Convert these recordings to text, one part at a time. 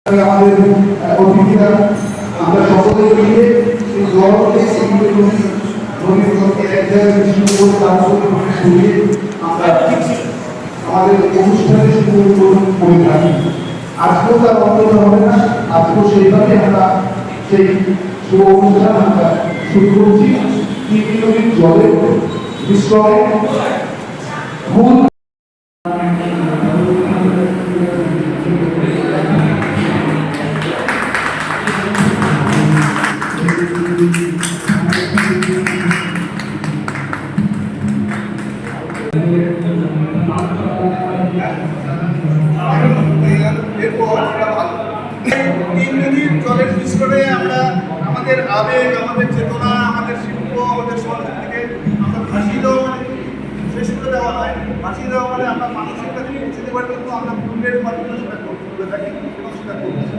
আমাদের অতিথিরা আমরা সকলে মিলে এই জলকে নদীর এক জায়গায় বিশুদ্ধ করে তারপরে সরিয়ে আমরা আমাদের অনুষ্ঠানে শুরু করে থাকি। আজকেও তার অন্তত হবে না, আজকেও সেইভাবে আমরা সেই শুভ অনুষ্ঠান আমরা শুরু করছি। নদীর জলে বিস্ময়ে ফুল জলের মিশ্রণে আমরা আমাদের আবেগ, আমাদের চেতনা, আমাদের শিল্প, আমাদের সংস্কৃতিকে আমরা ভাসিয়ে দেওয়া মানে শেষ করে দেওয়া নয়। ভাসিয়ে দেওয়া মানে আমরা মানসিক কাছে পৌঁছে দেওয়ার জন্য আমরা পূর্ণের মাধ্যমে সেটা করে থাকি এবং সেটা করছি।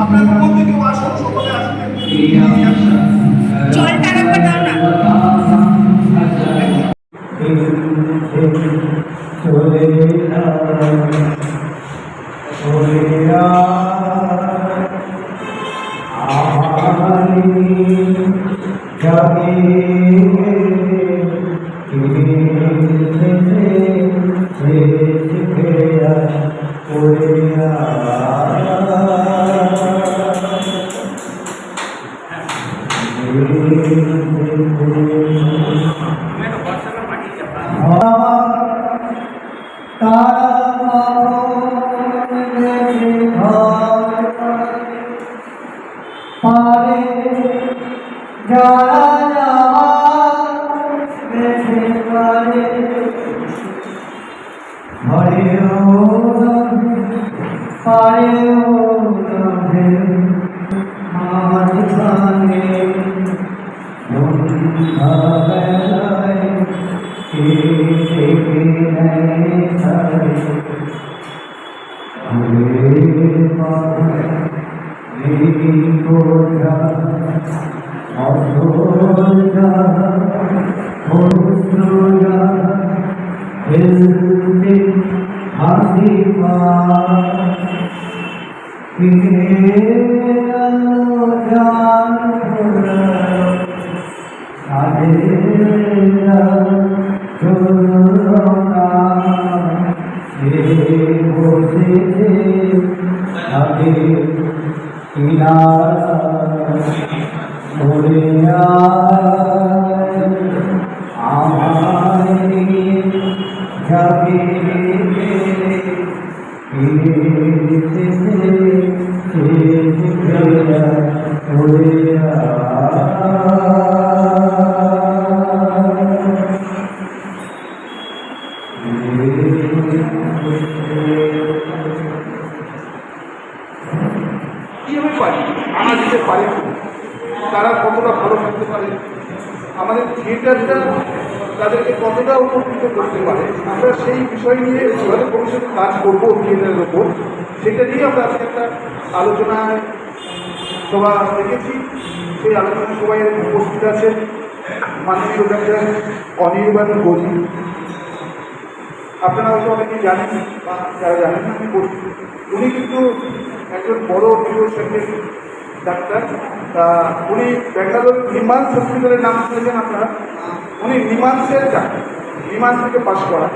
আপনাদের মধ্যে কেউ আসুন, সকলে আসুন। জলটা রাখবে দাও না। কীভাবে পারি আমরা দিতে পারি, তারা কতটা ভালো থাকতে পারে, আমাদের থিয়েটারটা তাদেরকে কতটা উপকৃত করতে পারে, আমরা সেই বিষয় নিয়ে কীভাবে ভবিষ্যতে কাজ করবো থিয়েটারের ওপর, সেটা নিয়ে আমরা আজকে একটা আলোচনায় সভা রেখেছি। সেই আলোচনা সভায় উপস্থিত আছেন মাননীয় ডাক্তার অনির্বাণ গজি। আপনারা হয়তো অনেকেই জানেন বা যারা জানেন না আমি বলছি, উনি কিন্তু একজন বড় নিউরোসার্জন ডাক্তার। তা উনি ব্যাঙ্গালোর নিমান্স হসপিটালের নাম শুনেছেন আপনারা, উনি নিমান্সের ডাক্তার, নিমান্স থেকে পাশ করা।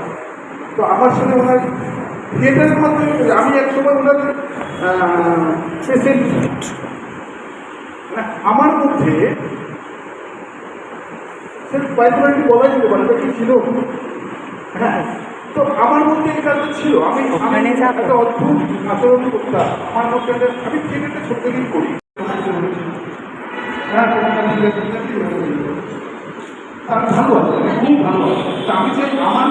তো আমার সঙ্গে ওনার থিয়েটারের মাধ্যমে আমি একসময় ওনার পেশেন্ট, আমার মধ্যে সে বাইকটি বলা যেতে পারে কি ছিল, হ্যাঁ। তো আমার মধ্যে এটা ছিল, আমি একটা অদ্ভুত আচরণ করতাম আমার মধ্যে। আমি থিয়েটারটা ছোট থেকেই করি, হ্যাঁ, আমি ভালো আছে, খুব ভালো আছে। তা আমি চাই আমার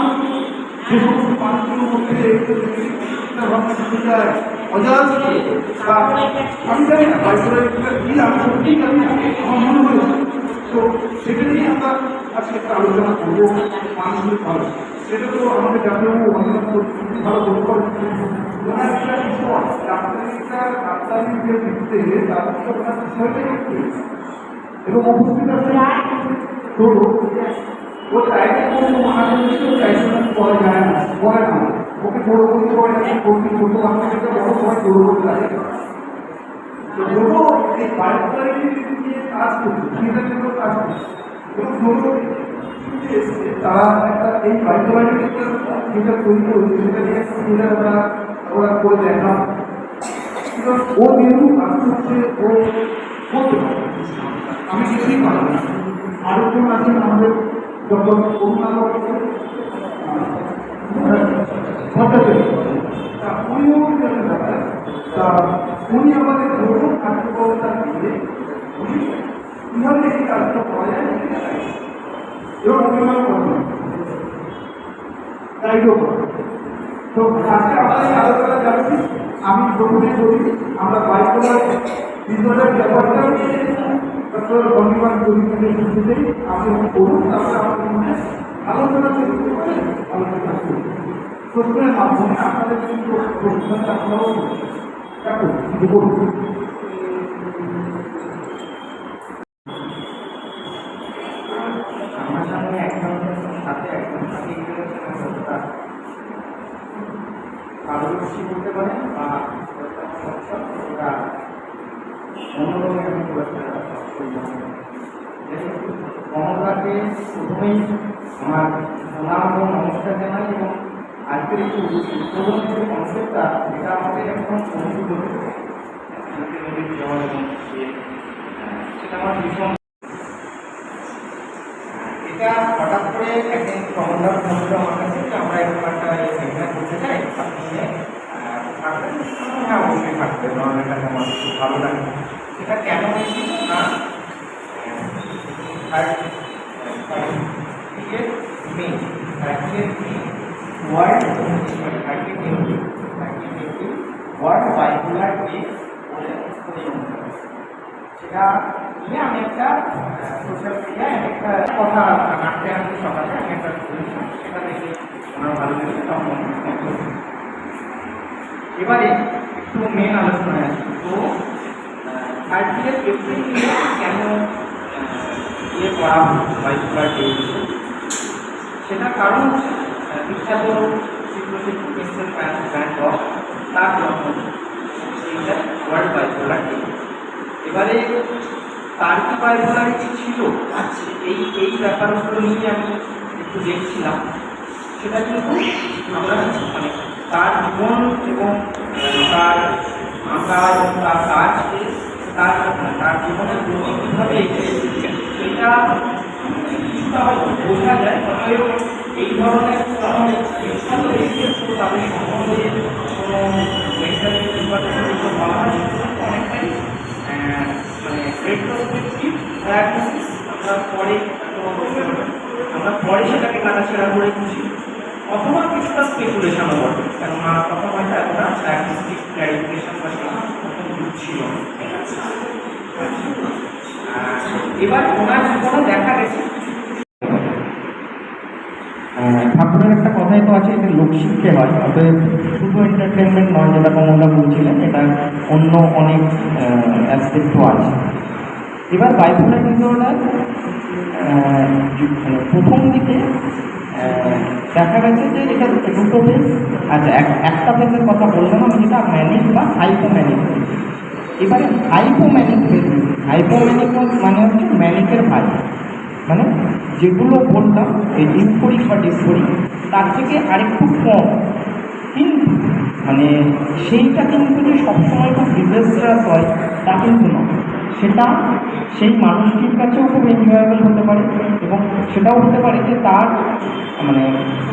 যে সমস্ত মানুষগুলোর মধ্যে অজাজ আমি জানি না বাইকটা কি, আমি সত্যিই জানি না, আমার মনে হয়েছে তো সেটা নিয়ে আমরা আজকে একটা আলোচনা করবো মানুষের ভালো। সেটা তো আমাদের ডাক্তারবাবু অনেক ভালো বলে করেন। ওনার একটা বিষয় ডাক্তারির যে দিকতে তাদের তো ওনার বিষয়টাই একটু এবং উপস্থিত আছে তো ও চাইলে কোনো মহাজনকেও চাইছে না করা যায় না, করে না। ওকে বড় করতে পারে না, করতে ছোটো বাচ্চাকে বড় সবাই বড় করতে লাগে। তো বড় এই বায়োপ্লারিটি নিয়ে কাজ করছে, সেটার জন্য কাজ করছে এবং বড় তারা একটা এই বায়োপ্লারিটি যেটা তৈরি করেছে সেটা নিয়ে সেটা ওরা করে দেখাম। ও যেহেতু কাজ করছে ও করতে পারে, আমি কিছুই পারবো না। আরেকজন আছেন আমাদের ডক্টর করুণাল ভট্টাচার্য, তা উনিও একজন ডাক্তার। তা উনি আমাদের নতুন কার্যকর্তা দিয়ে উনি কীভাবে এই কাজটা করা যায় এবং অভিমান করবেন গাইডও করবেন। তো আজকে আমাদের আলোচনা যাচ্ছি, আমি প্রথমে বলি আমরা বাইপোলার ডিসঅর্ডার ব্যাপারটা ডক্টর ধন্যবাদ পরিচয়ের শুরুতেই আপনি করুন, তারপরে আমাদের মধ্যে আলোচনা শুরু করে আলোচনা শুরু প্রশ্নের মাধ্যমে আপনাদের কিন্তু প্রশ্নটা আপনারাও দেখুন কিছু বলুন। আমার সামনে একজনের সাথে একজন সাথে পারদর্শী করতে পারেন বা ওরা অন্যরকমের মমতাকে প্রথমেই আমার প্রণাম এবং নমস্কার জানাই এবং আজকের একটু উদ্বোধনের যে কনসেপ্টটা এটা আমাদের এখন অনুভূত হচ্ছে সেটা আমার ভীষণ এটা হঠাৎ করে একদিন কমলদার ফোন করে আমার কাছে যে আমরা এরকম একটা সেমিনার করতে চাই, আপনি থাকবেন? হ্যাঁ অবশ্যই থাকবেন, ধরনের কাছে আমার খুব ভালো লাগে। সেটা কেন হয়েছিল না ওয়ার্ল্ড বাইপোলার ডে সেটা নিয়ে আমি একটা সোশ্যাল মিডিয়ায় একটা কথা আঁকতে আনতে সকালে আমি একটা করেছিলাম, সেটা দেখে আমার ভালো লেগেছে। তখন এবারে একটু মেন আলোচনায় আসি। তো 30 এপ্রিল নিয়ে কেন ইয়ে করা বাইপোলার ডে, সেটা কারণ হচ্ছে বিখ্যাত চিত্রশিল্পী মিস্টার ভ্যান গগ তার জন্ম সেইটা ওয়ার্ল্ড বাইপোলার ডে। এবারে তার কি বাইপোলারিটি ছিল এই ব্যাপারগুলো নিয়ে আমি একটু দেখছিলাম। সেটা কিন্তু আমরা মানে তার জীবন এবং তার আঁকা এবং তার কাজকে তার জীবনের গতি কীভাবে এগিয়েছে সেটা বোঝা যায়। অতএব এই ধরনের কোনো বিখ্যাত ব্যক্তিত্ব তাদের সম্বন্ধে কোনো মেন্টাল ডিপার্টমেন্ট বলা হয় অনেকটাই মানে রেট্রোস্পেক্টিভ ডায়াগনোসিস। আমরা পরে সেটাকে কাটাছেড়া করে খুশি অথবা কিছুটা স্পেকুলেশনও বটে, কেননা তখন হয়তো এতটা ডায়াগনোস্টিক ক্লারিফিকেশন বা সেরকম ছিল। এবার ওনার জীবনে দেখা গেছে ঠাকুরের একটা কথাই তো আছে, এটা লোক শিখতে হয়, অতএব শুধু এন্টারটেনমেন্ট নয় যেটা কমলদা বলছিলেন, এটা অন্য অনেক অ্যাসপেক্টও আছে। এবার বাইপোলার ডিসঅর্ডার প্রথম দিকে দেখা গেছে যে এটা দুটো ফেজ। আচ্ছা, একটা ফেজের কথা বললাম আমি, যেটা ম্যানিক বা হাইপোম্যানিক। এবারে হাইপোম্যানিক ফেজ, হাইপোম্যানিক মানে হচ্ছে ম্যানিকের ভাই, মানে যেগুলো বললাম এই ইউফোরিক বা ডিসফোরিক তার থেকে আরেকটু কম, কিন্তু মানে সেইটা কিন্তু যে সবসময় খুব ডিজাস্ট্রাস হয় তা কিন্তু নয়। সেটা সেই মানুষটির কাছেও খুব এনজয়েবল হতে পারে এবং সেটাও হতে পারে যে তার মানে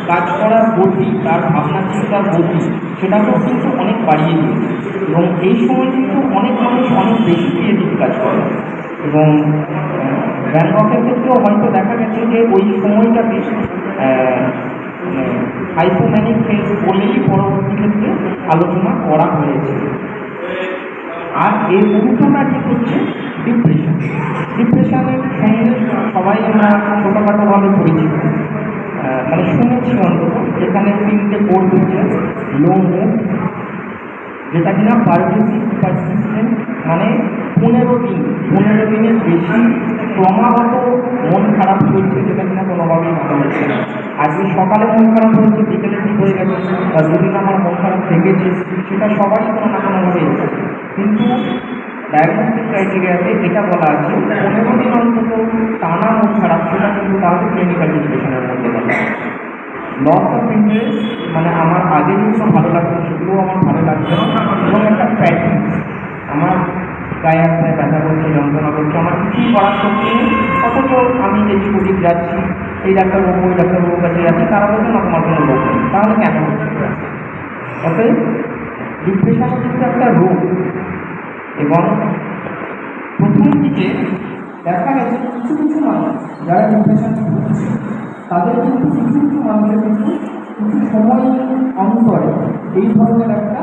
কাজ করার গতি, তার ভাবনা চিন্তার গতি সেটাকেও কিন্তু অনেক বাড়িয়ে দিয়েছে এবং এই সময় কিন্তু অনেক মানুষ অনেক বেশি ক্রিয়েটিভ কাজ করে এবং ভ্যান গগের ক্ষেত্রেও হয়তো দেখা গেছে যে ওই সময়টাকে হাইপোম্যানিক ফেজ বলেই পরবর্তী ক্ষেত্রে আলোচনা করা হয়েছে। আর এর উল্টোটা ঠিক হচ্ছে ডিপ্রেশন। ডিপ্রেশনের সঙ্গে সবাই আমরা ছোটোখাটোভাবে পরিচিত, মানে শুনেছি অন্তত। এখানে 3টে কোর্স হচ্ছে, লো মুভ, যেটা কিনা পারসিস্টেন্ট, মানে 15 দিনের বেশি ক্রমাগত মন খারাপ হচ্ছে, যেটা কিনা কোনোভাবেই ভালো হচ্ছে না। আজকে সকালে মন খারাপ হচ্ছে, বিকেলে ঠিক হয়ে গেছে, বা দুদিন আমার মন খারাপ থেকেছে, সেটা সবারই কোনো না কোনোভাবে এসেছে। কিন্তু ডায়াগনস্টিক ক্রাইটেরিয়াতে এটা বলা আছে 15 দিন অন্তত টানা মন খারাপ, সেটা কিন্তু তাহলে ক্লিনিক্যাল ডিপ্রেশনের মধ্যে বলা হয়। লস অফ ইন্টারেস্ট, মানে আমার আগে যেগুলো ভালো লাগতো সেগুলো আমার ভালো লাগছে না, এবং একটা প্যাটিং, আমার গায়ে হাত পায়ে ব্যথা করছে, যন্ত্রণা করছে, আমার কিছুই করার শক্তি নেই, অথচ আমি এদিক ওদিক যাচ্ছি, এই ডাক্তারবাবু ওই ডাক্তারবাবুর কাছে যাচ্ছি, তারা বলছেন না তোমার কোনো রোগ নেই, তাহলে কেন হচ্ছে? অতএব ডিপ্রেশন কিন্তু একটা রোগ, এবং প্রথম দিকে দেখা গেছে কিছু কিছু মানুষ যারা ডিপ্রেশন ভুগছে, তাদের কিন্তু কিছু কিছু মানুষের কিন্তু কিছু সময় অন্তরে এই ধরনের একটা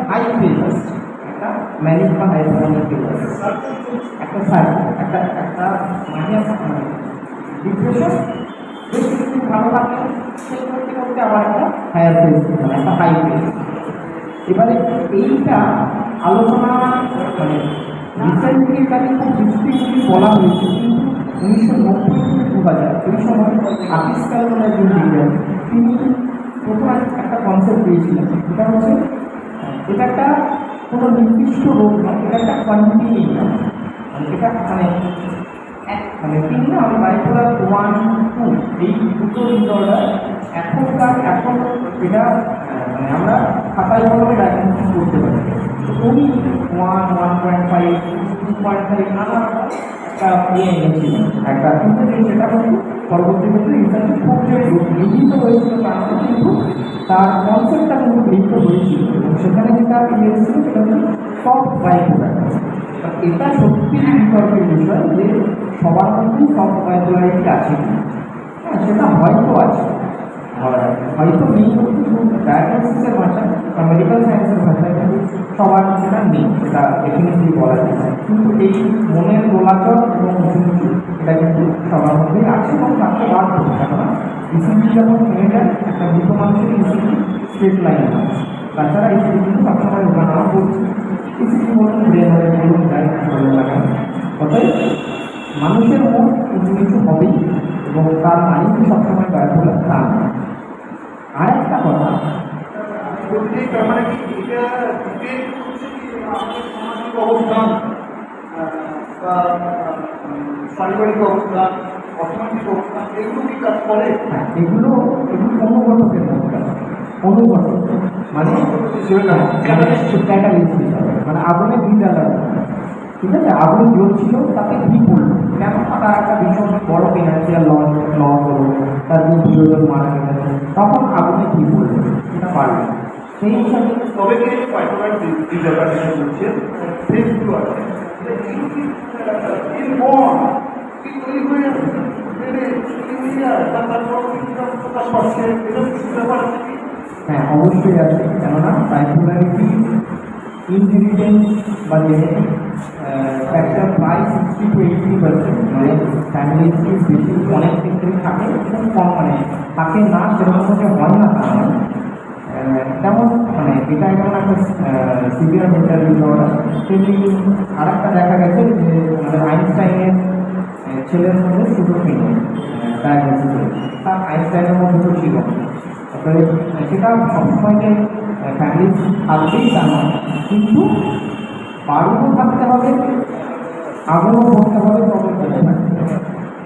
হাই ফেজ আসছে, একটা ম্যানিক বা হাইপোম্যানিক ফেজ আসছে, একটা সাইকেল, একটা মানে ডিপ্রেশন বেশ কিছু ভালো লাগছে, সেই করতে করতে আবার একটা হায়ার ফেজ, মানে একটা হাই ফেজ। এবারে এইটা আলোচনা মানে রিসেন্টলি এটাকে খুব ডিস্ট্রিক্টলি বলা হয়েছে, কিন্তু 1990 থেকে 2000 এই সময় আকিস কালাম একজন বিজ্ঞানী, তিনি প্রথম একটা কনসেপ্ট দিয়েছিলেন, এটা হচ্ছে এটা একটা কোনো নির্দিষ্ট রোগ নয়, এটা একটা কন্টিনিউয়াম, মানে এটা মানে তিনি না বাইপোলার 1, 2 এই দুটো ডিসঅর্ডার এখন এটা মানে আমরা খাতায় কলমে ডায়াগনোসিস করতে পারি। তো উনি 1, 1.5, 2.5 নানা একটা এনেছিলেন একটা, কিন্তু সেটা কিন্তু পরবর্তীকালে রিসার্চে খুব যে গৃহীত হয়েছিল তার কিন্তু তার কনসেপ্টটা কিন্তু গৃহীত হয়েছিল, এবং সেখানে যেটা এসেছিল সেটা হচ্ছে সফট বাইপোলার। এটা সত্যি বিতর্কের বিষয় যে সবার মধ্যেই সফট বাইপোলারিটি আছে কি, হ্যাঁ সেটা হয়তো আছে, হয়তো নেই, কিন্তু ডায়াগনোসিসের ভাষায় বা মেডিকেল সায়েন্সের ভাষায় কিন্তু সবার সেটা নেই, সেটা ডেফিনেটলি বলা যায়। কিন্তু এই মনের দোলাচল এবং উঁচু এটা কিন্তু সবার মধ্যেই আছে এবং তাকে বাধ্য, কেননা ইসিজি যখন হয়ে যায় একটা মৃত মানুষের ইসিজি স্ট্রেট লাইন আছে, তাছাড়া ইসিজি কিন্তু সবসময় ওঠানামা করছে, ইসিজি বলুন ব্রেন হয়ে বলুন যাই ভালো লাগে। অতএব মানুষের মন কিছু কিছু হবেই, এবং তার মাইন্ড সবসময় বাইপোলার তা না। আরেকটা কথা বলতে তার মানে কি এটা ডিপেন্ড করছে কি আমাদের সামাজিক অবস্থান বা পারিবারিক অবস্থান, অর্থনৈতিক অবস্থান, এগুলো কি কাজ করে? হ্যাঁ, এগুলো অনুগত ক্ষেত্রে, অনুগত মানে ক্যাটালিস্ট হিসাবে, মানে আগুনে ঘি জ্বালানো, ঠিক আছে, আগুন জ্বলছিল তাতে ঘি পড়লো, কেন? তার একটা ভীষণ বড় ফিনান্সিয়াল লস হলো, তার যে প্রিয়জন মারা গেল, তখন আগুনে ঘি পড়লো, সেটা পারলো। সেই হিসাবে তবে কি বাইপোলার ডিসঅর্ডার যেটা বলছেন ফেসগুলো আছে, এগুলো কি কি তৈরি হয়ে যাচ্ছে, তারপর প্রকাশ পাচ্ছে, এটা কিছু ব্যাপার আছে কি? হ্যাঁ অবশ্যই আছে, কেননা বাইপোলারিটি ইনহেরিটেন্স বা জেনেটিক ফ্যাক্টর প্রায় 60 to 80%, মানে ফ্যামিলি হিস্ট্রি বেশি অনেক ক্ষেত্রেই থাকে, এবং কম মানে থাকে না সেরকম যে হয় না তা নয়। যেমন মানে এটা এখন একটা সিভিয়ার মেন্টাল ডিসঅর্ডার, তেমনি আরেকটা দেখা গেছে যে আমাদের আইনস্টাইনের ছেলের মধ্যে সিজোফ্রেনিয়া ডায়াগনোসিস হয়েছে, তার আইনস্টাইনের মধ্যে তো ছিল, অতএব সেটা সবসময় যে ফ্যামিলি থাকবেই তা নয়, কিন্তু বারুদও থাকতে হবে, আগুনও করতে হবে, তবে বেঁচে থাকতে হবে,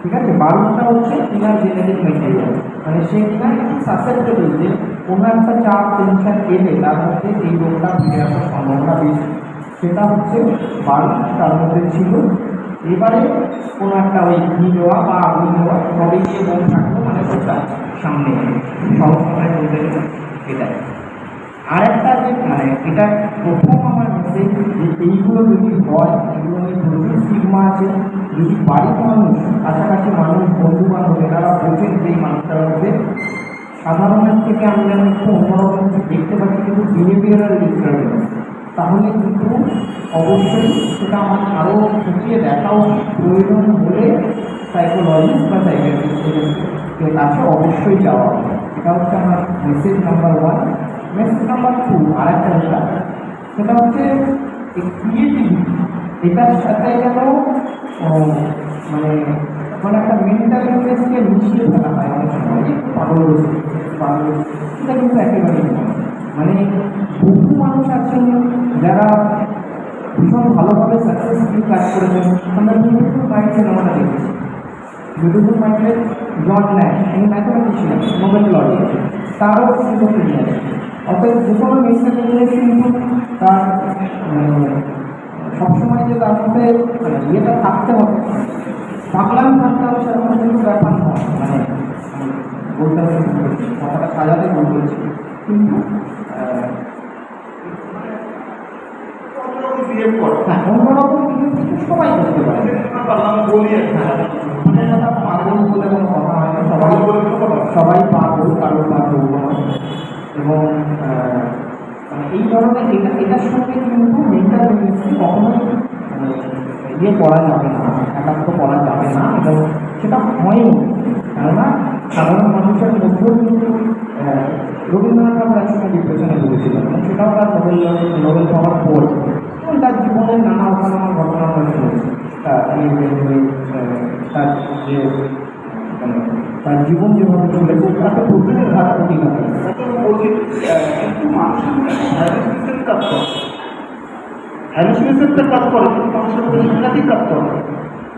ঠিক আছে। বারুদটা হচ্ছে ইনার জেনেটিক মেটেরিয়াল, মানে সে কিনা একটু সাসেপ্টেবল, যে কোনো একটা চাপ টেনশন এলে তার মধ্যে এই রোগটা ফিরে আসার সম্ভাবনা বেশি, সেটা হচ্ছে বারুদ তার মধ্যে ছিল। এবারে কোনো একটা ওই ঘি দেওয়া বা আগুন দেওয়া তবে গিয়ে মন থাকলো, মানে ওটা সামনে সহজ কথায় বলতে গেলে এটাই। আরেকটা যে মানে এটা প্রথম আমার মেসেজ, যে এইগুলো যদি হয়, এগুলো নিয়ে প্রচুর স্টিগমা আছে, যদি বাড়ির মানুষ, কাছাকাছি মানুষ, বন্ধু বান্ধব এনারা বোঝেন যে এই মানুষটার মধ্যে সাধারণের থেকে আমি যেন একটু অন্যরকম কিছু দেখতে পাচ্ছি, কিন্তু বিহেভিয়ারাল ডিস্টার্বেন্স, তাহলে কিন্তু অবশ্যই সেটা আমার আরও খুঁটিয়ে দেখা উচিত, প্রয়োজন হলে সাইকোলজিস্ট বা সাইকিয়াট্রিস্টের কাছে অবশ্যই যাওয়া। এটা হচ্ছে আমার মেসেজ নাম্বার 1। মেসেজ নাম্বার 2 আর একটা যেটা, সেটা হচ্ছে ক্রিয়েটিভিটি। এটার সাথে যেন মানে মানে একটা মেন্টাল ইলনেসকে মিশিয়ে ফেলা হয় অনেক সময়, একটু পাগল, সেটা কিন্তু একেবারেই নয়। মানে বহু মানুষ আছেন যারা ভীষণ ভালোভাবে সাকসেসফুলি কাজ করেছেন। আমরা বিউটিফুল মাইন্ড সিনেমাটা দেখেছি। বিউটিফুল মাইন্ডের জন ন্যাশ, তিনি ম্যাথমেটিশিয়ান, নোবেল লরিয়েট, তারও সিজোফ্রেনিয়া আছে। অতএব যে কোনো মেন্টাল ইলনেস কিন্তু তার সবসময় যে তার মধ্যে ইয়েটা থাকতে হবে, পাগলাম থাকতে হবে, সেরকম কিন্তু ব্যাপার নয়। মানে বলতে হবে, কথাটা সাজাতে বলছি, কিন্তু বিহেভ করে হ্যাঁ অন্যরকম কিন্তু সবাই করতে পারে। বলি হ্যাঁ মানে কথা পাগল বলে কোনো কথা হয় না, সবাই পাগল, কারোর পাগল নয়। এবং মানে এই ধরনের এটার সঙ্গে কিন্তু মেন্টাল ইলনেসকে কখনোই ইয়ে করা যাবে না, একাত্ম করা যাবে না, এবং সেটা হয়ও। কেননা সাধারণ মানুষের মধ্যেও কিন্তু রবীন্দ্রনাথ ঠাকুর একসময় ডিপ্রেশনে ভুগেছিলেন, এবং সেটাও তার নোবেল পাওয়ার পর। এবং তার জীবনের নানা ওঠানামা ঘটনা আমরা শুনেছি। তার যে মানে তার জীবন যেভাবে চলেছে তাতে প্রচুর ঘাত প্রতিঘাত। বলছি কিন্তু মানুষের হ্যালোসিনেশন কাজ করে, হ্যালোসিনেশনটা কাজ করে, কিন্তু মানুষের মধ্যে সাংঘাতিক কাজ করে।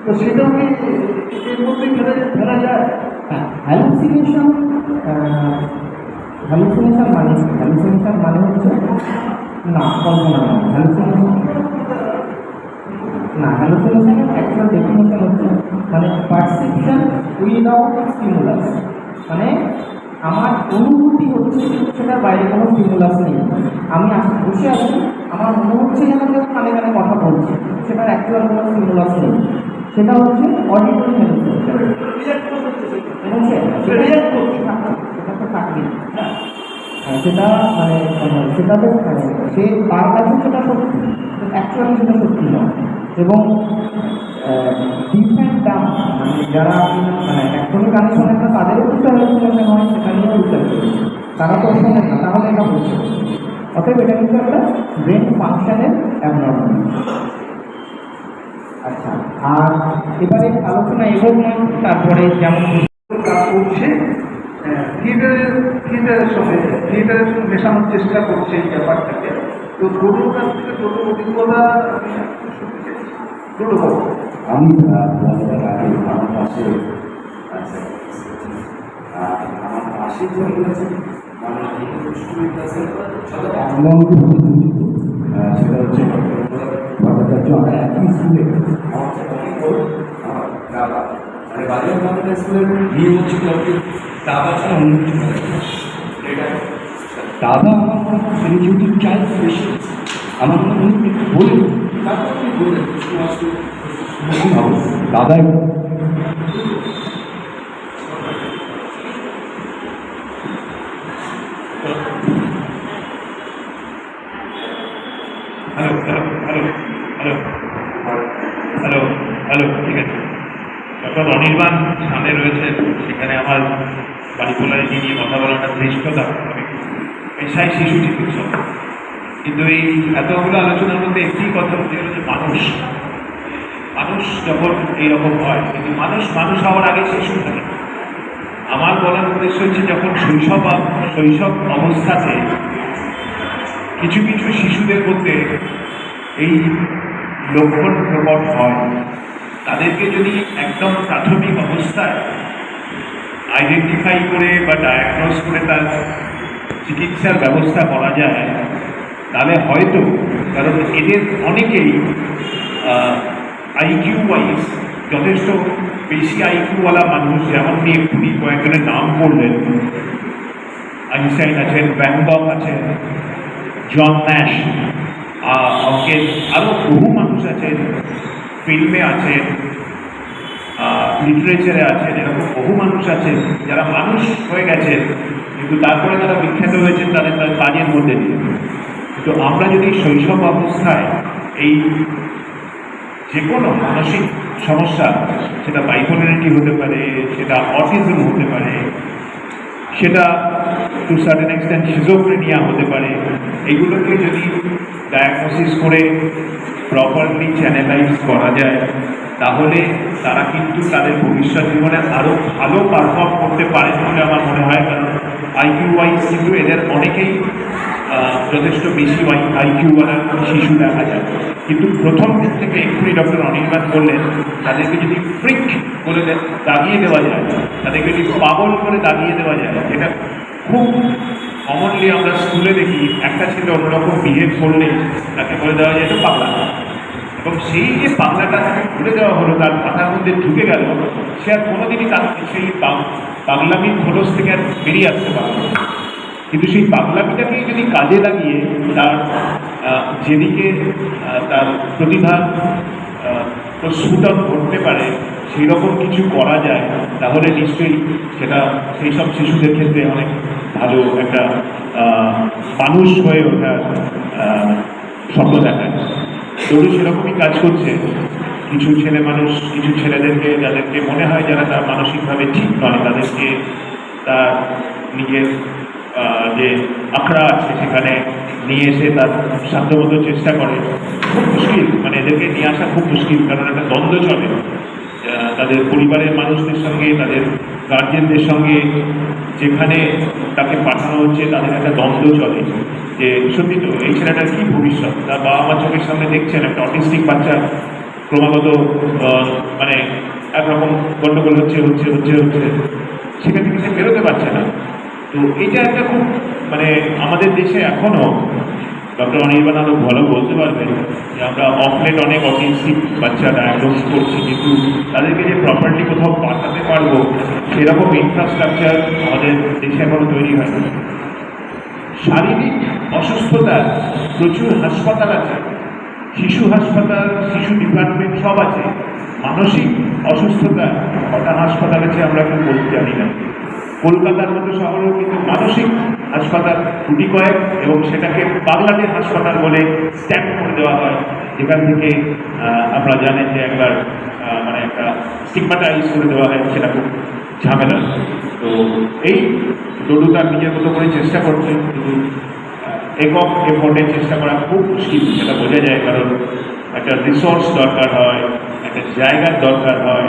তো সেটাও কি এর মধ্যে ফেলা যায়? হ্যাঁ হ্যালুসিনেশন মানে হচ্ছে না কল্পনা নয়। হ্যালুসিনেশনের অ্যাকচুয়াল ডেফিনেশন হচ্ছে মানে পারসেপশন উইদাউট স্টিমুলাস। মানে আমার অনুভূতি হচ্ছে, সেটার বাইরে কোনো স্টিমুলাস নেই। আমি বসে আছি, আমার মনে হচ্ছে যেন কেউ কানে কানে কথা বলছে, সেটার অ্যাকচুয়াল কোনো স্টিমুলাস নেই। সেটা হচ্ছে অডিটরি হ্যালুসিনেশন। এবং সেটা তো থাকবেই। সেটা মানে সেটাতে সে তার কাছে সেটা সত্যি, অ্যাকচুয়ালি সেটা সত্যি নয়। এবং ডিফারেন্ট ডাম মানে যারা মানে একদমই গান শোনেন না, তাদেরও কিন্তু হ্যালুসিনেশন হয়, সেটা নিয়েও রিসার্চ করেছে। তারা তো শোনেন না, তাহলে এটা বলছে। অতএব এটা কিন্তু একটা ব্রেন ফাংশনের অ্যাবনর্মালিটি। আচ্ছা, আর এবারে আলোচনা এগোনো, তারপরে যেমন কাজ করছে, থিয়েটারের সঙ্গে মেশানোর চেষ্টা করছে এই ব্যাপারটাকে। তো টোটোর কাছ থেকে টোটো অভিজ্ঞতা আমি একটু শুনতে চাইছি। টোটো বলো। আমি বলার আগে আমার পাশে আছে, আর আমার পাশে যে রয়েছে মানে বিশ্ববিদ্যালয়ের সাথে অঙ্গনভাবে জড়িত, সেটা হচ্ছে ভট্টাচার্য। আমরা একই স্কুলে, আমার অনেক বড় আমার দাদা, মানে বাজার বাংলা স্কুলের নিয়ে হচ্ছিল আর কি, দাদা ছাড়া অন্য কিছু করে এটা দাদা আমার মনে হয় তিনি যেহেতু চাইল্ড স্পেশালিস্ট, আমার মনে হয় উনি বললেন, তারপর আপনি বললেন দাদাই hello hello hello hello hello hello ঠিক আছে। ডক্টর অনির্বাণ সামনে রয়েছে, সেখানে আমার বাড়িপোলায় নিয়ে কথা বলাটা ধৃষ্টতা। আমি পেশায় শিশু চিকিৎসক, কিন্তু এই এতগুলো আলোচনার মধ্যে একটি কথা হতে গেল যে মানুষ যখন এইরকম হয়, কিন্তু মানুষ হওয়ার আগে শিশু থাকে। আমার বলার উদ্দেশ্য হচ্ছে যখন শৈশব অবস্থাতে কিছু কিছু শিশুদের মধ্যে এই লক্ষণ প্রকট হয়, তাদেরকে যদি একদম প্রাথমিক অবস্থায় আইডেন্টিফাই করে বা ডায়াগনোজ করে তার চিকিৎসার ব্যবস্থা করা যায়, তাহলে হয়তো, কারণ এদের অনেকেই আইকিউ ওয়াইজ যথেষ্ট বেশি আইকিউওয়ালা মানুষ, যেমন নিয়ে এক্ষুনি কয়েকজনের নাম করলেন, আইনস্টাইন আছেন, ভ্যান গগ আছেন, জন ন্যাশ, অঙ্কের আরও বহু মানুষ আছেন, ফিল্মে আছেন, লিটারেচারে আছেন, এরকম বহু মানুষ আছেন যারা মানুষ হয়ে গেছেন, কিন্তু তারপরে তারা বিখ্যাত হয়েছেন তাদের কাজের মধ্যে দিয়ে। তো আমরা যদি শৈশব অবস্থায় এই যে কোনো মানসিক সমস্যা, সেটা বাইপোলারিটি হতে পারে, সেটা অটিজম হতে পারে, সেটা টু সার্টেন এক্সটেন্ট শিজোফ্রেনিয়া হতে পারে, এগুলোকে যদি ডায়াগনোসিস করে প্রপারলি চ্যানেলাইজ করা যায় তাহলে তারা কিন্তু তাদের ভবিষ্যৎ জীবনে আরও ভালো পারফর্ম করতে পারেন বলে আমার মনে হয়। কারণ আইকিউ ওয়াইজ কিন্তু এদের অনেকেই যথেষ্ট বেশি আইকিউওয়ালা শিশু দেখা যায়, কিন্তু প্রথম দিন থেকে এক্ষুনি ডক্টর অনির্বাণ বললেন তাদেরকে যদি ফ্রিক বলে দাগিয়ে দেওয়া যায়, তাদেরকে যদি পাগল করে দাগিয়ে দেওয়া যায়, এটা খুব কমনলি আমরা স্কুলে দেখি একটা ছেলে অন্যরকম বিহেভ করলে তাকে বলে দেওয়া যায় তো পাগলা, এবং সেই যে পাগলাটা তাকে ভুলে দেওয়া হলো, তার মাথার মধ্যে ঢুকে গেল, সে আর কোনোদিনই তার সেই পাগলামির খোলস থেকে আর বেরিয়ে আসতে পারবে না। কিন্তু সেই পাগলামিটাকেই যদি কাজে লাগিয়ে তার যেদিকে তার প্রতিভা প্রস্ফুটন ঘটতে পারে সেই রকম কিছু করা যায় তাহলে নিশ্চয়ই সেটা সেই সব শিশুদের ক্ষেত্রে অনেক ভালো একটা মানুষ হয়ে ওঠার স্বপ্ন দেখায়। দৌড়ু সেরকমই কাজ করছে। কিছু ছেলে মানুষ, কিছু ছেলেদেরকে যাদেরকে মনে হয় যারা তার মানসিকভাবে ঠিক নয়, তাদেরকে তার নিজের যে আখড়া আছে সেখানে নিয়ে এসে তার সাধ্যমতো চেষ্টা করে। খুব মুশকিল, মানে এদেরকে নিয়ে আসা খুব মুশকিল, কারণ একটা দ্বন্দ্ব চলে তাদের পরিবারের মানুষদের সঙ্গে, তাদের গার্জেনদের সঙ্গে। যেখানে তাকে পাঠানো হচ্ছে তাদের একটা দ্বন্দ্ব চলে যে সত্যি তো এই ছেলেটার কী ভবিষ্যৎ। তার বাবা মা চোখের সামনে দেখছেন একটা অটিস্টিক বাচ্চা ক্রমাগত মানে একরকম গণ্ডগোল হচ্ছে, সেখান থেকে সে বেরোতে পারছে না। তো এইটা একটা খুব মানে আমাদের দেশে এখনও ডক্টর অনির্বাণ আরও ভালো বলতে পারবেন যে আমরা অফলেট অনেক অটিস্টিক বাচ্চা ডায়াগনোস করছি, কিন্তু তাদেরকে যে প্রপারলি কোথাও পাঠাতে পারবো সেরকম ইনফ্রাস্ট্রাকচার আমাদের দেশে এখনও তৈরি হয়নি। শারীরিক অসুস্থতার প্রচুর হাসপাতাল আছে, শিশু হাসপাতাল, শিশু ডিপার্টমেন্ট সব আছে। মানসিক অসুস্থতা কটা হাসপাতাল আছে আমরা কেউ বলতে জানি না। কলকাতার মতো শহরেও কিন্তু মানসিক হাসপাতাল গুটি কয়েক, এবং সেটাকে বাংলাদেশ হাসপাতাল বলে স্ট্যাম্প করে দেওয়া হয়, যেখান থেকে আপনারা জানেন যে একবার মানে একটা স্টিগমাটাইজ করে দেওয়া হয়, সেটা খুব ঝামেলা। তো এই ডোডু তার নিজের মতো করে চেষ্টা করছে, কিন্তু একক এফোর্টে চেষ্টা করা খুব মুশকিল, সেটা বোঝা যায়। কারণ একটা রিসোর্স দরকার হয়, একটা জায়গার দরকার হয়,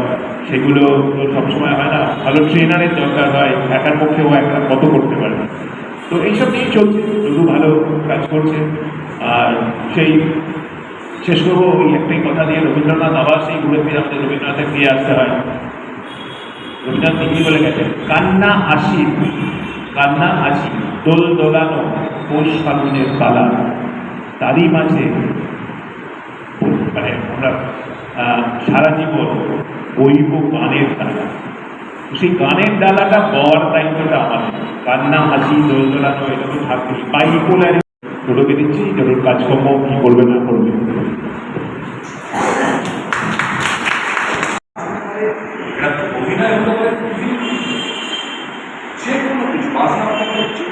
সেগুলো তো সবসময় হয় না। ভালো ট্রেনারের দরকার হয়, একার পক্ষেও একটা কত করতে পারে। তো এইসব নিয়েই চলছে, ডোডু ভালো কাজ করছে। আর সেই শেষ করবো ওই একটাই কথা দিয়ে, রবীন্দ্রনাথ আবার সেই ঘুরে ফিরে আমাদের রবীন্দ্রনাথে ফিরে আসতে হয়। রবীন্দ্রনাথ তিনি বলে গেছেন, কান্না আসি দোল দোলানো পৌষ ফাল্গুনের পালা, তারই মাঝে মানে আমরা সারা জীবন বইব গানের ডালা। সেই গানের ডালাটা বর দায়িত্বটা আমাদের। কান্না হাসি দোল দোলানো এটা তো থাকবেই। বাইপোলারি ঢোকে দিচ্ছি, যখন কাজকর্ম কী করবে না করবে। অভিনয় হতে পারে যে কোনো কিছু, বাসনা হচ্ছে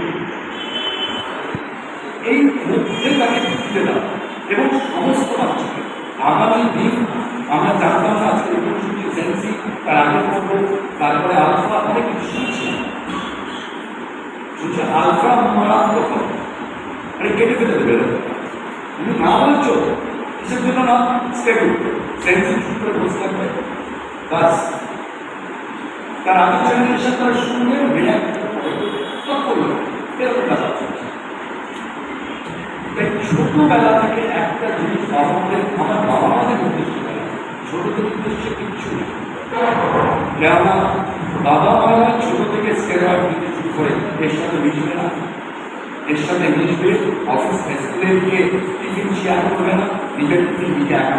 এই মধ্যে তাকে ঢুকতে দাও। এবং সমস্ত বাচ্চাকে আগামী দিন আমরা জানতাম না, আজকে শুনছি সেন্সি, তার আগে করবো, তারপরে আলফা, অনেক কিছু শুনছি আলফা মারাত্মক মানে কেটে ফেলে দেবে। তুমি না বলছো কিসের জন্য না, স্টেবল সেন্সি চুপ করে বসে থাকবে, বাস তার আগের জেনারেশন তারা শুনবে, রিয়াক্ট করবে, এরকম কাজ আছে। ছোটবেলা থেকে একটা জিনিস আমাদের, আমার বাবা মাদের উদ্দেশ্য ছোটদের উদ্দেশ্যে কিচ্ছু নেই। কেননা বাবা মারা ছোট থেকে স্টেরয়েড দিতে শুরু করে, এর সাথে মিশবে না, এর সাথে মিশবে, অফিস স্কুলে গিয়ে টিফিন শেয়ার করবে না, নিজের টিফিন নিজে একা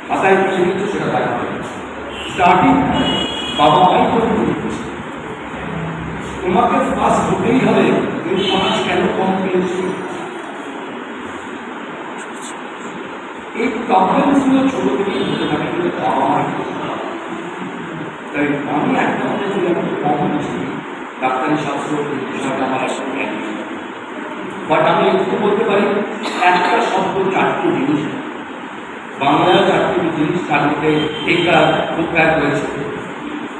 মাথায় কিছু নিচ্ছে, সেটা দেখা হবে। স্টার্টিং বাবা মাই করে দিচ্ছে, তোমাকে ফার্স্ট হতেই হবে, তুমি 5 কেন কম পেয়েছি। এই প্রবলেমসগুলো ছোট থেকেই হতে থাকে, কিন্তু বাবা মাই। তাই আমি একটা কম বুঝি, ডাক্তারি শাস্ত্র বিষয়টা আমার একটা জ্ঞান। বাট আমি একটু বলতে পারি একটা শব্দ চারটি জিনিস, বাংলায় চারটি জিনিস, চারটে এইটা প্রকার রয়েছে,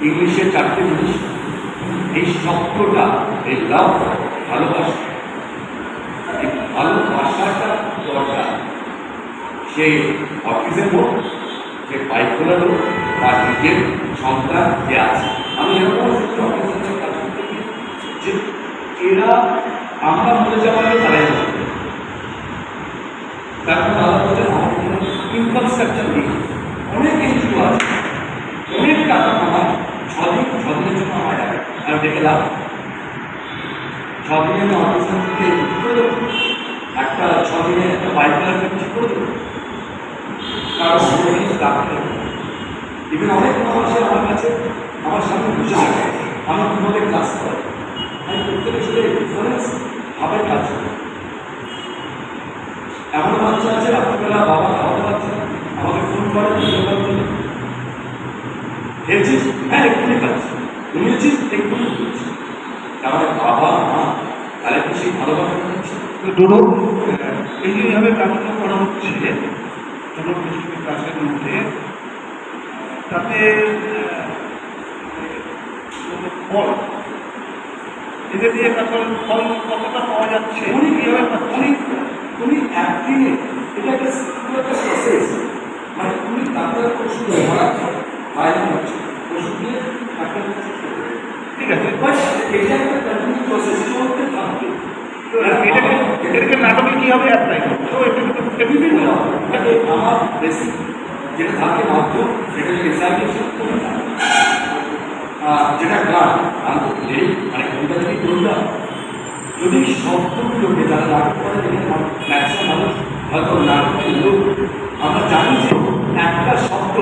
ইংলিশে চারটে জিনিস। এই শব্দটা, এই লাভ, ভালোবাসা, এই ভালোবাসাটা দরকার। সে অফিসের হোক, সে বাইকগুলোর হোক, বা নিজের সন্তান যে আছে। আমি এরকম সত্যি অফিসের কাজ করতে গিয়ে যে এরা আমরা মরে যাওয়ার তারাই বলবে, তারপর তারা বলতে আমার কোনো ইনফ্রাস্ট্রাকচার নেই, অনেক কিছু আছে, অনেক টাকা কামায়, ছদিনের জন্য আমার টাকা আর দেখে লাভ 6 দিনে আমি অফিসের থেকে করে দেবো, একটা 6 দিনে একটা বাইক ঠিক করে দেবো, কারণ ডাক্তার ইভেন অনেক মানুষের আমার কাছে আমার সামনে বুঝে থাকে আমি কীভাবে ক্লাস করি, আমি প্রত্যেকের সাথে ডিফারেন্স ভাবে কাজ করি। এমন বাচ্চা আছে রাত্রিবেলা বাবা খাওয়াতে পারছে না, আমাকে ফোন করে খেয়েছিস, হ্যাঁ এক্ষুনি খাচ্ছি, ঘুমিয়েছিস এক্ষুনি ঘুমিয়েছি। আমাদের বাবা মা তাহলে কি সেই ভালোবাসা দিচ্ছে? ডোডো এই যে এইভাবে কাজগুলো করা হচ্ছে ডোডো ডিস্ট্রিক্টের কাজের মধ্যে, তাতে ফল এদের দিয়ে তারপর ফল কতটা পাওয়া যাচ্ছে তুমি একদিনে এটা একটা প্রসেস, মানে তুমি ডাক্তার ওষুধ বাইরে হচ্ছে ওষুধ দিয়ে ডাক্তার ঠিক আছে, বাট এটা একটা কন্টিনিউ প্রসেস চলতে থাকবে। এটাকে নাটকে কীভাবে অ্যাপ্লাই করছো এটা বিভিন্ন আমার বেসিক যেটা থাকে মাধ্যম সেটা রিসাইকেশন যেটা গান আমি তো মানে কবিতা থেকে বললাম, যদি শব্দগুলোকে যারা নাটক করে দেখে ম্যাক্সিমাম মানুষ হয়তো নাটকের লোক আমরা জানি যে একটা শব্দ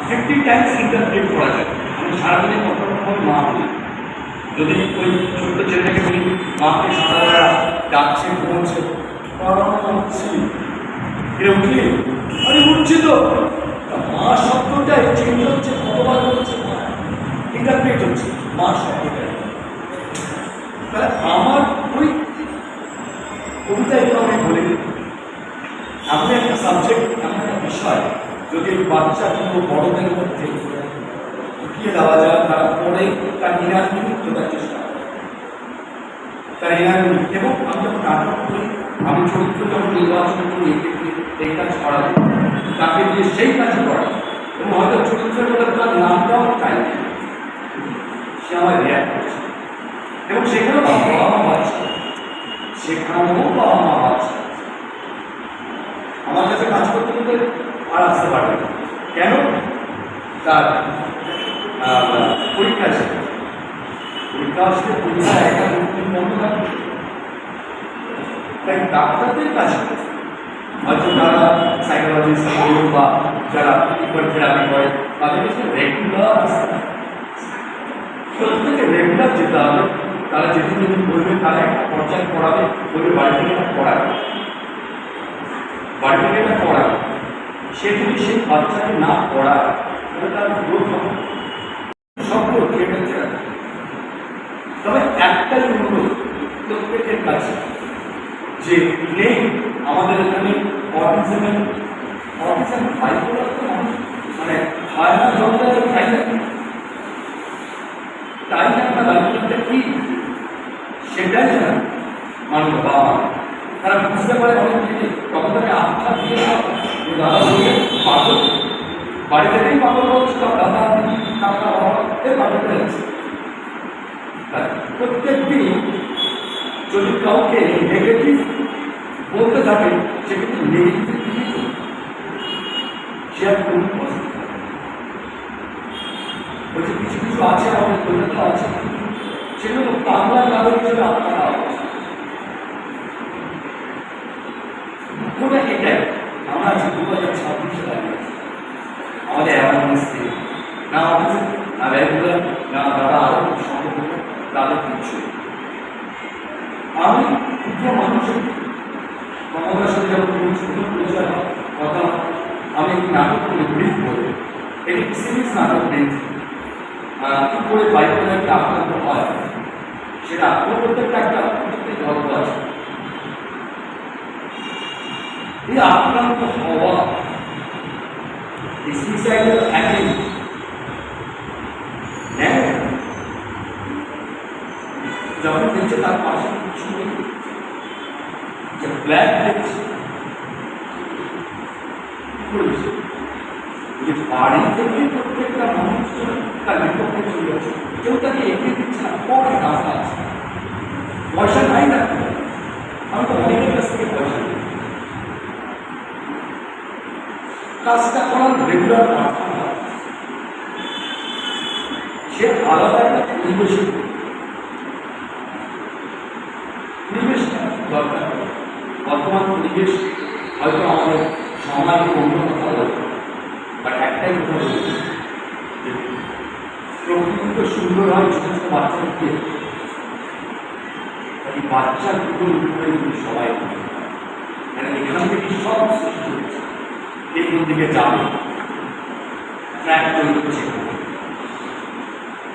50 টাইমস ইন্টারপ্রেট করা যায়। আমি সারাদিনে কত রকম মা বলি, যদি ওই ছোট্ট ছেলেটাকে বলি মাকে সকালবেলা ডাকছে ঘুমছে এটা উঠলি আরে উঠছি তো, মা শব্দটাই চেঞ্জ হচ্ছে, কতবার হচ্ছে ইন্টারপ্রেট হচ্ছে মা শব্দটাই। তাহলে আমার ওই কবিতা এগুলো আমি বলে দিই, এমন একটা সাবজেক্ট, এমন একটা বিষয় যদি বাচ্চা কিন্তু বড়দের মধ্যে ঢুকিয়ে দেওয়া যায়, তারা পরে তার নিরানন্দিত খোঁজার চেষ্টা করে, তার নিরানন্দিত। এবং আমি যখন নাটক করি, আমি চরিত্র যখন নির্বাচন করি এই কাজ করাবো, তাকে দিয়ে সেই কাজ করা, এবং হয়তো চরিত্রের বলে তার নামটাও চাই সে আমার রিয়াক্ট করছে, এবং সেখানেও বাবা মা বাচ্চা, সেখানেও বাবা মা বাচ্চা আমার কাছে কাজ করতে করতে আর আসতে পারবে না। কেন? তার পরীক্ষা আসে, পরীক্ষা আসলে পরীক্ষা একটা বন্ধ থাকবে। তাই ডাক্তারদের কাছে হয়তো তারা সাইকোলজিস্ট বলুন বা যারা ইকুয়াল থেরাপি করে তাদের কাছে রেগুলার আসতে, প্রত্যেকে রেগুলার যেতে হবে। তারা যেদিন যেদিন বলবে তারা একটা পর্যায়ে পড়াবে, বলবে বাড়ি থেকে এটা পড়াবে, বাড়ি থেকে এটা পড়াবে। সে যদি সেই বাচ্চাকে না পড়ায় তাহলে তার গ্রোথ হবে সব থিয়েটার থেরাপি। তবে একটাই অনুরোধ প্রত্যেকের কাছে যে নেই আমাদের এখানে অটিজম বাইপোলার তো মানে খায় না জলটা খাই না, তাই না আমরা বাইপোলারটা কি সেটাই জানা মানুষ বাবা তারা বুঝতে পারে অনেক কিছু, তখন তাকে আস্থা দিয়ে দাদা বলবে পাগল, বাড়ি থেকেই পাগল হচ্ছে, দাদা কাকা বাবা পাগল হয়ে যাচ্ছে। প্রত্যেক দিন যদি কাউকে নেগেটিভ বলতে থাকে সে কিন্তু নেগেটিভ সে আর কোন বলছে কিছু কিছু আছে আমাদের কলকাতা আছে সেগুলো বাংলা নাগরিক হিসেবে আপনারা দুঃখটা এটাই আমরা আছি 2026 সালে আমাদের অ্যাওয়ারনেস নেই, না অফিসে না রেগুলার না দাদা আরো সম্পর্ক তাদের কিছু। আমি ক্ষুদ্র মানুষের ক্ষমতার সাথে যখন সুন্দর পরিচয় কথা আমি একটি নাটক করে ব্রিফ করে একটি সিরিজ নাটক দেখি কী করে বাইপোলারকে আক্রান্ত হয় সেটা প্রত্যেকটা একটা গল্প আছে। এই আক্রান্ত হওয়া, এই সুইসাইডাল অ্যাটেম্প যখন দেখছে তার পাশে কিছু নেই, যে ব্ল্যাক দেখছে যে বাড়ি থেকে প্রত্যেকটা মানুষ তার বিপক্ষে চলে যাচ্ছে, কেউ তাকে এগিয়ে দিচ্ছে না, পকেট টাকা আছে, পয়সা নাই না। আমি তো অনেকের কাছ থেকে পয়সা নিই, কাজটা করার রেগুলার পাঠানো, সে আলাদা একটা পরিবেশটা দরকার। বর্তমান পরিবেশ হয়তো আমাদের সমাজে উন্নত ভালো, বাট একটাই কথা বলছি, যে প্রকৃতি তো সুন্দর হয় ছোট ছোট বাচ্চাদেরকে, এই বাচ্চাগুলোর উপরে যদি সবাই মানে এখান থেকে সব সৃষ্টি হচ্ছে, এই কোন দিকে যাবে, ট্র্যাক তৈরি করছে,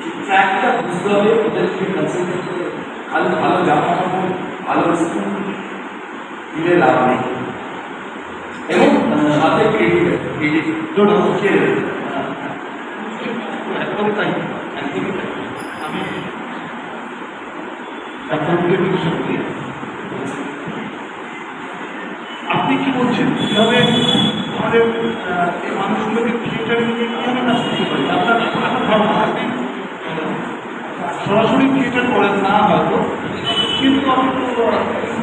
সেই ট্র্যাকটা বুঝতে হবে, ওদেরকে কনসেন্ট্রেট করে ভালো ভালো জামা কাপড়, ভালো স্কুল দিলে লাভ নেই, এবং সাথে একদমই তাই, একদমই তাই। আমি আপনি কি বলছেন কিভাবে আমাদের এই মানুষগুলোকে থিয়েটারে নিয়ে কিভাবে কাজ করতে পারি? আপনার একটা ধারণা, আপনি সরাসরি থিয়েটার করেন না হয়তো, কিন্তু আপনি তো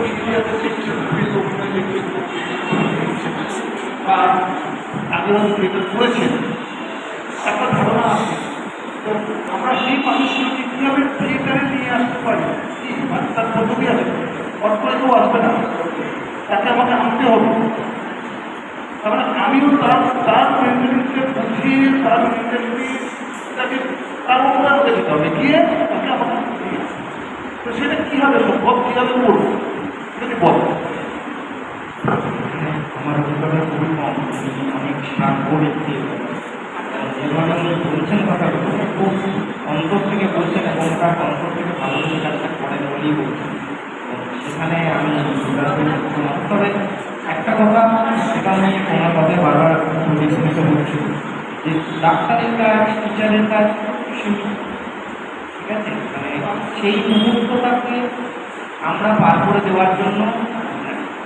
ইতিহাসে শিখছেন, অভিনয় দেখছেন বা আগে থিয়েটার করেছেন, একটা ধারণা আছে। তো আমরা এই মানুষগুলোকে কীভাবে থিয়েটারে নিয়ে আসতে পারি, কি মানে তার পদ্ধতি আছে, অর্থ কেউ আসবে না, তাকে আমাকে আনতে হবে। তার মানে আমিও তার মেন্টালিটিকে বুঝিয়ে, তার মেন্টালিটিটাকে তার উপরে আমাকে দিতে হবে, গিয়ে তাকে আমাকে দিয়ে, তো সেটা কীভাবে সম্ভব, কীভাবে করবো যদি বল। আমার অভিজ্ঞতা খুবই কম, আমি স্নান করেছি, যেভাবে আপনি বলছেন কথাগুলো খুব অন্তর থেকে বলছেন এবং তার অন্তর থেকে ভালোবেসে কাজটা করেন বলেই বলছেন। সেখানে আমি তবে একটা কথা, সেটা আমি ওনার কথায় বারবার পরিশ্রমিত হচ্ছি, যে ডাক্তারের কাজ, টিচারের কাজ সীমিত, ঠিক আছে, মানে সেই মুহূর্তটাকে আমরা পার করে দেওয়ার জন্য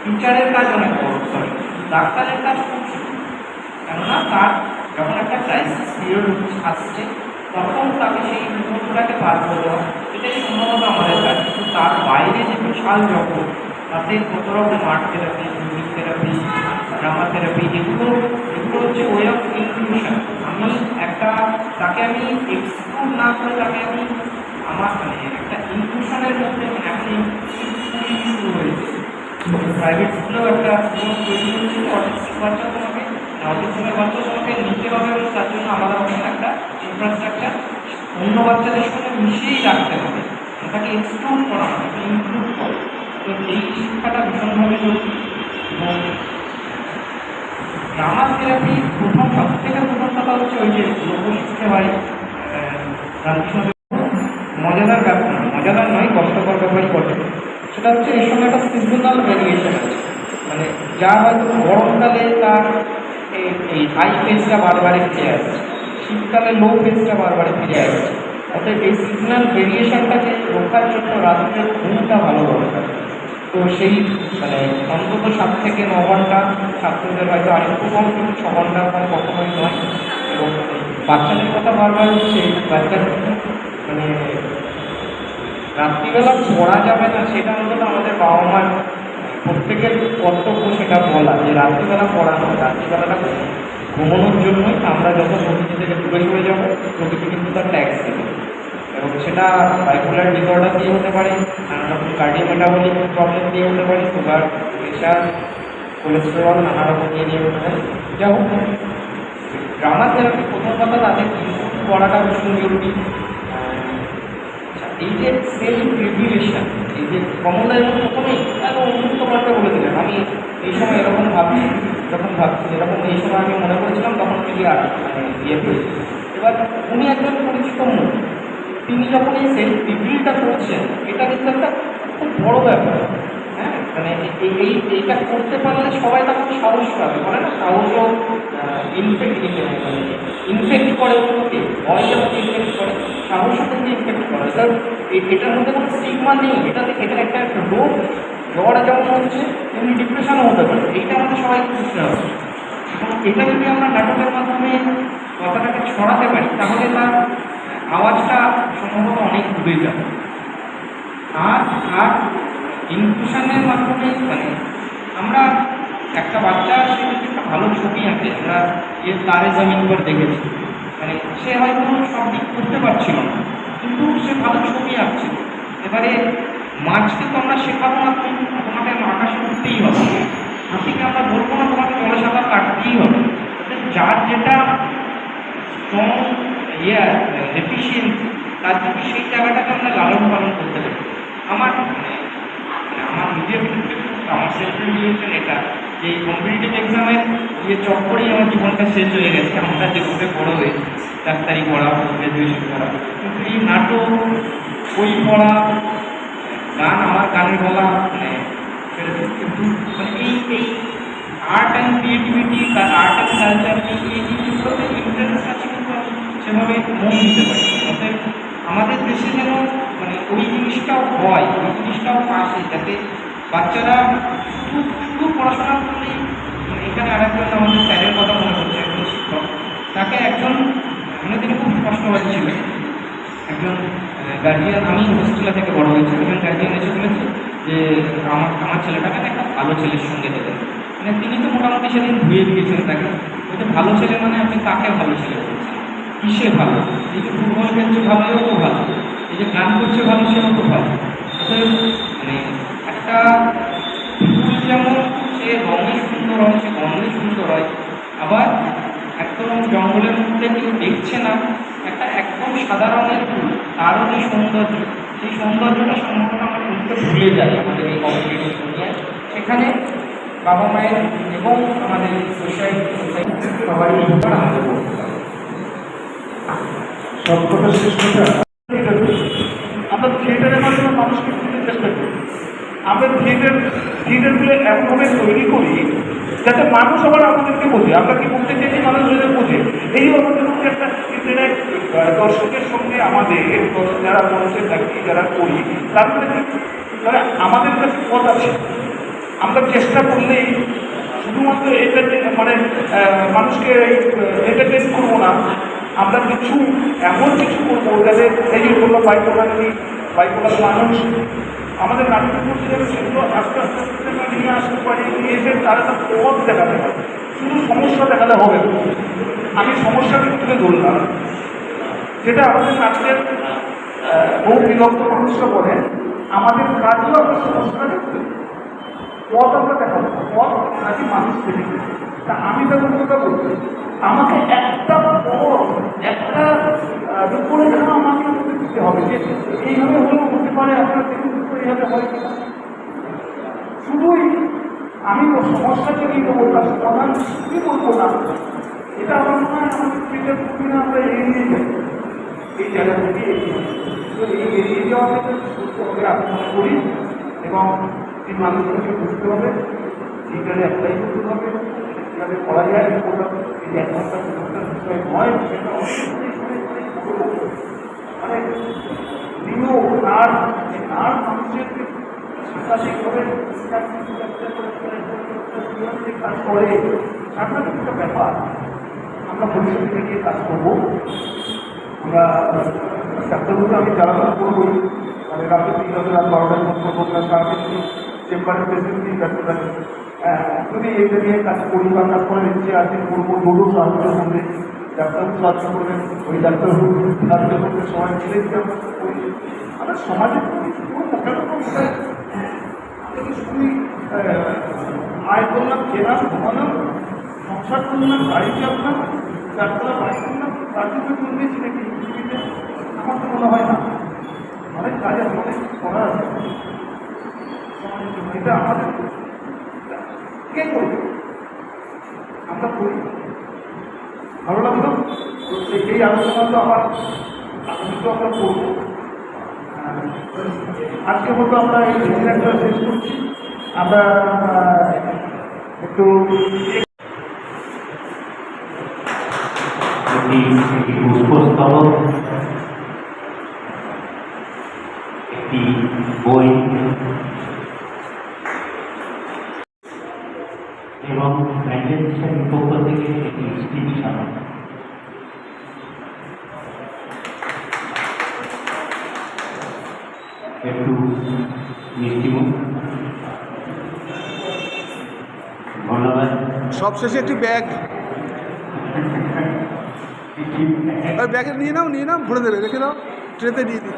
টিচারের কাজ অনেক বড়, ডাক্তারের কাজ খুব ছোট। কেননা তার যখন একটা ক্রাইসিস পিরিয়ড আসছে, তখন তাকে সেই মুহূর্তটাকে পার করে দেওয়া, এটাই সম্ভবত আমাদের কাজ। কিন্তু তার বাইরে যে বিশাল জগৎ, তাতে কত রকম art therapy, music therapy, drama therapy, এগুলো হচ্ছে ওয়ে অফ ইনক্লুশন। আমি তাকে আমি এক্সক্লুড না করে তাকে আমি আমার মানে একটা ইনক্লুশনের মধ্যে এখন স্কুলিং শুরু হয়েছে, প্রাইভেট স্কুলেও একটা তৈরি হচ্ছে, অটিস্টিক বাচ্চা তোমাকে অটিস্টিকের বাচ্চা তোমাকে নিতে হবে এবং তার জন্য আলাদা রকম একটা ইনফ্রাস্ট্রাকচার অন্য বাচ্চাদের সঙ্গে মিশিয়েই রাখতে হবে, তাকে এক্সক্লুড করা হবে, ইনক্লুড করে। তো এই শিক্ষাটা ভীষণভাবে জরুরি। এবং ড্রামা থেরাপি সব থেকে প্রথম কথা হচ্ছে ওই যে লোকশিক্ষা হয় রামকৃষ্ণ, মজাদার ব্যাপার, মজাদার নয়, কষ্টকর ব্যাপারই বটে। সেটা হচ্ছে এর সঙ্গে একটা সিজনাল ভ্যারিয়েশন আছে, মানে যা হয়তো গরমকালে তার এই হাই ফেসটা বারবারে ফিরে আসছে, শীতকালে লো ফেসটা বারবারে ফিরে আসছে। অর্থাৎ এই সিজনাল ভেরিয়েশনটাকে রোখার জন্য রাত্রের ঘুমটা ভালো দরকার। তো সেই মানে অন্তত 7 থেকে 9 ঘন্টা, ছাত্রদের হয়তো আরেকটু কম, কিন্তু 6 ঘন্টা কম কখনোই নয়। এবং বাচ্চাদের কথা বারবার হচ্ছে, বাচ্চাদের মানে রাত্রিবেলা পড়া যাবে না, সেটা অন্তত আমাদের বাবা মার প্রত্যেকের কর্তব্য সেটা বলা, যে রাত্রিবেলা পড়ানো, রাত্রিবেলাটা ঘুমানোর জন্যই। আমরা যত প্রকৃতি থেকে দূরে সরে যাবো, প্রকৃতি কিন্তু তার ট্যাক্স দেবে, এবং সেটা বাইপোলার ডিসঅর্ডার দিয়ে হতে পারে, নানা রকম কার্ডিওমেটাবলিক প্রবলেম দিয়ে হতে পারে, সুগার, প্রেশার, কোলেস্টেরল, নানা রকম দিয়ে হতে পারে। যা হোক, ড্রামা থেরাপি প্রথম কথা তাদের ইনপুট করাটা ভীষণ জরুরি। এই যে সেলফ রেগুলেশন, এই যে কমলা এবং প্রথমেই উন্মুক্ত করতে বলে দিলেন, আমি এই সময় এরকম ভাবছি, যখন ভাবছি এরকম, এই সময় আমি মনে করেছিলাম, তখন থেকে আর মানে ইয়ে হয়েছে। এবার উনি একজন পরিচিত মুখ, তিনি যখন এই সেলফ রিভিলটা করছেন, এটা কিন্তু একটা খুব বড় ব্যাপার। হ্যাঁ, মানে এইটা করতে পারলে সবাই তখন সাহস পাবে, বলে না সাহসও ইনফেক্ট করে ওকে, ভয় যেমন ইনফেক্ট করে, সাহসও কিন্তু ইনফেক্ট করে। কারণ এটার মধ্যে কোনো স্টিগমা নেই, এটা একটা রোগ। জ্বর যেমন হচ্ছে তেমনি ডিপ্রেশনও হতে পারে, এইটা আমাদের সবাইকে বুঝতে হবে। এবং এটা যদি আমরা নাটকের মাধ্যমে কথাটাকে ছড়াতে পারি, তাহলে তার আওয়াজটা সম্ভবত অনেক দূরে যাবে। আর ইনক্লুশনের মাধ্যমে মানে আমরা একটা বাচ্চা, সে যদি একটা ভালো ছবি আঁকে, আমরা তারে জমিন পর দেখেছি, মানে সে হয়তো সব দিক করতে পারছিল না, কিন্তু সে ভালো ছবি আঁকছিল। এবারে মাছকে তো আমরা শেখাবো না তোমাকে আকাশে উঠতেই হবে, হাতিকে আমরা বলবো না তোমাকে জলে সাঁতার কাটতেই হবে। যার যেটা স্ট্রং এফিসিয়েন্সি, তার জন্য সেই জায়গাটাকে আমরা লালন পালন করতে পারি। আমার নিজের ক্ষেত্রে আমার সেলফ রিভিলেশন এটা, যে এই কম্পিটিটিভ এক্সামের চক্করেই আমার জীবনটা শেষ হয়ে গেছে। আমরা যেভাবে বড়ো হয়েছি, ডাক্তারি পড়া, গ্র্যাজুয়েশন করা, কিন্তু এই নাটক, বই পড়া, গান, আমার গানের গলা মানে কিন্তু মানে এই art and creativity, art and culture, এই জিনিসগুলোতে ইন্টারেস্ট আছে, কিন্তু সেভাবে মন দিতে পারি। অতএব আমাদের দেশে যেন মানে ওই জিনিসটাও হয়, ওই জিনিসটাও আসে, যাতে বাচ্চারা শুধু পড়াশোনা করলেই। এখানে আরেকজন আমাদের স্যারের কথা মনে করছে, একজন শিক্ষক, তাকে একজন মানে তিনি খুব কষ্টবাদী ছিলেন, একজন গার্জিয়ান, আমি হোস্টেলে থেকে বড় হয়েছি, একজন গার্জিয়ান এসে বলেছে যে আমার ছেলেটাকে একটা ভালো ছেলের সঙ্গে দেবেন। মানে তিনি তো মোটামুটি সেদিন ধুয়ে দিয়েছেন তাকে, বলতে ভালো ছেলে মানে আপনি কাকে ভালো ছেলে বলছেন, কিসে ভালো? এই যে ফুটবল খেলছে ভালো, এও তো ভালো, এই যে গান করছে ভালো, সেও তো ভালো। অতএব মানে একটা ফুল যেমন সে রঙে সুন্দর হয়, সে গন্ধে সুন্দর হয়, আবার একদম জঙ্গলের মধ্যে কেউ দেখছে না, একটা একদম সাদা রঙের ফুল, তারও যে সৌন্দর্য, সেই সৌন্দর্যটা সম্ভবত আমরা বুঝতে ভুলে যাই আমাদের এই কম্পিটিটিভ দুনিয়ায়। সেখানে বাবা মায়ের এবং আমাদের সোসাইটি সবাই আমাদের করতে হবে। সবকটা শেষ কথা, আমরা থিয়েটারের মাধ্যমে মানুষকে বুঝতে চেষ্টা করি। আমরা থিয়েটারগুলো এমনভাবে তৈরি করি যাতে মানুষ আবার আমাদেরকে বোঝে, আমরা কি বলতে চাইছি মানুষ যাতে বোঝে। এই আমাদের মধ্যে একটা ইন্টারনেট দর্শকের সঙ্গে আমাদের যারা মঞ্চে থাকি, যারা করি, তার মধ্যে আমাদের কাছে পথ আছে। আমরা চেষ্টা করলেই শুধুমাত্র মানে মানুষকে এন্টারটেন করবো না, আমরা কিছু এমন কিছু করবো যাতে এই যে বললো বাইপোলার মানুষ আমাদের নাটকের মধ্যে যাবে, সেগুলো আস্তে আস্তে আমরা নিয়ে আসতে পারি, নিয়ে এসে তারা একটা পথ দেখাতে পারে। শুধু সমস্যা দেখালে হবে না, আমি সমস্যাকে তুলে ধরলাম, যেটা আমাদের নাটকের বহু বিভক্ত মানুষরা বলেন, আমাদের কাজও আমরা সমস্যাকে পথ আমরা দেখাবো, পথ নাকি মানুষ পেতে। তা আমি তখন কথা বলছি, আমাকে একটা পথ, একটা রূপরেখা আমাকে দিতে হবে, যে এইভাবে হলেও হতে পারে, আপনার দেখুন এইভাবে হয় কিনা। শুধুই আমি সমস্যাকে নিয়ে দেবো, তার সমাধান কি বলবো না, এটা আমার মনে হয় আমাদের ক্রিকেট না, আমরা এগিয়ে যাই এই জায়গা থেকে এগিয়ে যাই। তো এই এগিয়ে যাওয়া থেকে সুস্থ হবে আমি মনে করি, এবং এই মানুষগুলোকে বুঝতে হবে, এইটারে অ্যাপ্লাই করতে হবে, কীভাবে করা যায়। এই যে 1 ঘন্টা 2 ঘন্টার বিষয় নয়, সেটা মানে নিয়োগ আর মানুষের সাংঘাতিকভাবে কাজ করে, সাংঘাতিক একটা ব্যাপার। আমরা ভবিষ্যতে গিয়ে কাজ করবো, আমরা ডাক্তারগুলো আমি জ্বালানো করবোই, মানে রাতে 3 রাত 12টার মধ্যে করবো না, সারাদিন চেম্বারে পেশেন্ট নিয়ে ডাক্তার থাকে। যদি এটা নিয়ে কাজ করি বা কাজ করার ইচ্ছে আছে করবো, দুটো সাহায্য করবে, ডাক্তারবাবু সাহায্য করবেন, ওই ডাক্তারবাবু সাহায্য করবে, সবাই মিলে যদি আমরা করি, আমরা সমাজে শুধুই আয় করলাম, কেনা ঘুমালাম, সংসার করলাম, গাড়ি চাপলাম, ডাক্তার বাড়ি করলাম, তার জন্য চলবেছি নাকি পৃথিবীতে? আমার তো মনে হয় না। অনেক কাজে অনেক করা আছে, এটা আমাদের কে করবে? আমরা করি। ভালো লাগলো এই আলোচনা, তো আমার কিছু আমরা করবো। আজকের মতো আমরা এই সেমিনারটা শেষ করছি। আমরা একটু একটি পুষ্পস্তবক, একটি বই এবং ম্যানেজমেন্টের পক্ষ থেকে একটি স্মৃতি সাধন। একটু মিষ্টিমুখ। ধন্যবাদ। সবশেষে একটি ব্যাগ, ওই ব্যাগে নিয়ে নাও ভরে দেবে, রেখে দাও, ট্রেতে দিয়ে দিই।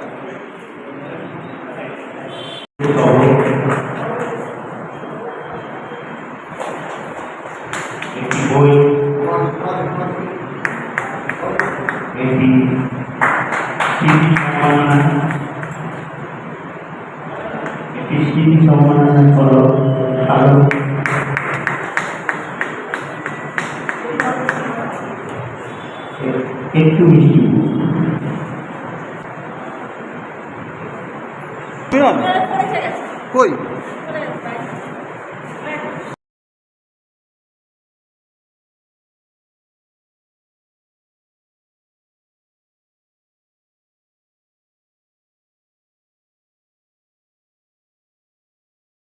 একটি বই, একটি স্মৃতি সম্মাননা, একটি স্মৃতি সম্মাননা ফলক, স্মারক, একটু মিষ্টি। কই